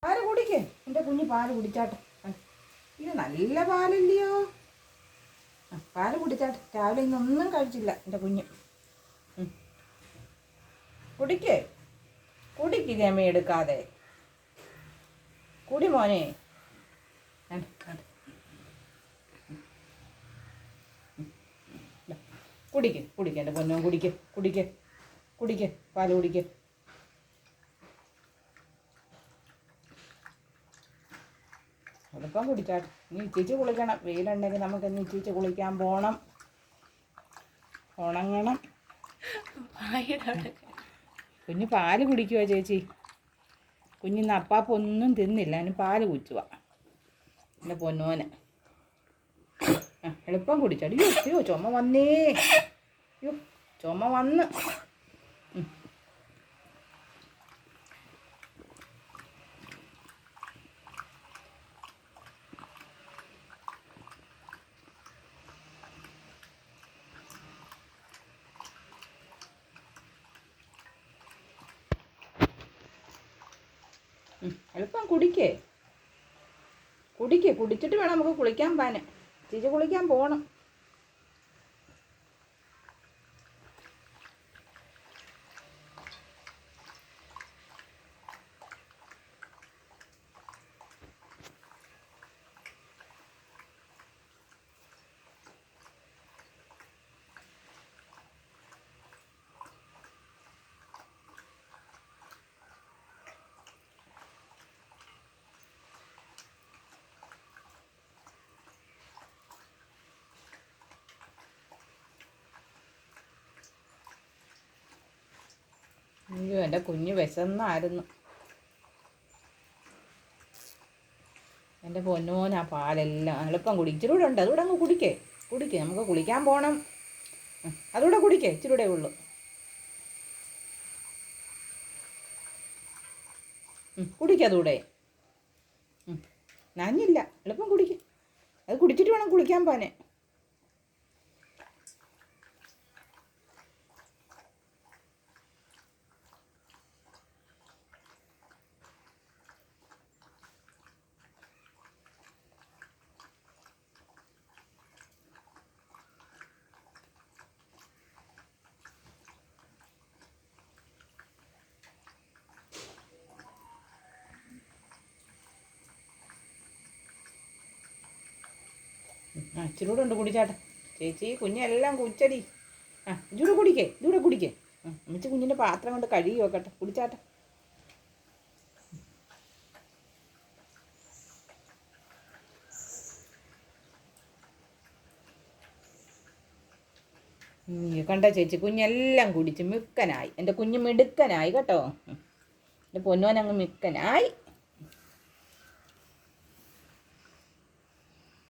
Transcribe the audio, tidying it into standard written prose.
പാല് കുടിക്കേ, എൻ്റെ കുഞ്ഞ് പാല് കുടിച്ചാട്ടെ. ഇത് നല്ല പാലല്ലയോ. പാല് കുടിച്ചാട്ടെ. രാവിലെ ഇന്നൊന്നും കഴിച്ചില്ല എൻ്റെ കുഞ്ഞ്. കുടിക്കേ, കുടിക്ക് ഗമ എടുക്കാതെ. കുടി മോനെ. കുടിക്ക് കുടിക്ക് എൻ്റെ പൊന്നോ, കുടിക്ക് കുടിക്ക് കുടിക്ക്, പാല് കുടിക്ക്. എളുപ്പം കുടിച്ചാട്ടെ. ഇനി ഇച്ചിച്ച് കുളിക്കണം. വെയിലുണ്ടെങ്കിൽ നമുക്കിന്ന് ഇച്ചിച്ച് കുളിക്കാൻ പോകണം. ഉണങ്ങണം. കുഞ്ഞ് പാല് കുടിക്കുവോ ചേച്ചി? കുഞ്ഞിന്ന് അപ്പാപ്പം ഒന്നും തിന്നില്ല, അതിന് പാല് കുച്ചുക എൻ്റെ പൊന്നോന്. എളുപ്പം കുടിച്ചാടി. അയ്യോ ചുമ വന്നേ. അയ്യോ ചുമ വന്ന്. എളുപ്പം കുടിക്കേ, കുടിക്കേ. കുടിച്ചിട്ട് വേണം നമുക്ക് കുളിക്കാൻ പോകാൻ. ചേച്ചി കുളിക്കാൻ പോകണം. അയ്യോ എൻ്റെ കുഞ്ഞ് വിശന്നായിരുന്നു. എൻ്റെ പൊന്നോനാ പാലെല്ലാം. എളുപ്പം കുടി. ഇച്ചിരി കൂടെ ഉണ്ട്, അതുകൂടെ അങ്ങ് കുടിക്കേ. കുടിക്കേ, നമുക്ക് കുളിക്കാൻ പോകണം. അതുകൂടെ കുടിക്കേ, ഇച്ചിരി കൂടെ ഉള്ളു. കുടിക്കതൂടെ. നനഞ്ഞില്ല, എളുപ്പം കുടിക്ക്. അത് കുടിച്ചിട്ട് വേണം കുളിക്കാൻ പോകാൻ. ഇച്ചിരി കൂടെ ഉണ്ട്, കുടിച്ചാട്ടെ. ചേച്ചി കുഞ്ഞെല്ലാം കുച്ചടി. ഇതൂടെ കുടിക്കേ, ഇതൂടെ കുടിക്കേ. അമ്മച്ചി കുഞ്ഞിൻ്റെ പാത്രം കൊണ്ട് കഴുകി വെക്കട്ടെ. കുടിച്ചാട്ടെ. കണ്ട ചേച്ചി കുഞ്ഞെല്ലാം കുടിച്ച് മിടുക്കനായി. എൻ്റെ കുഞ്ഞ് മിടുക്കനായി കേട്ടോ. എൻ്റെ പൊന്നോനങ്ങ് മിടുക്കനായി.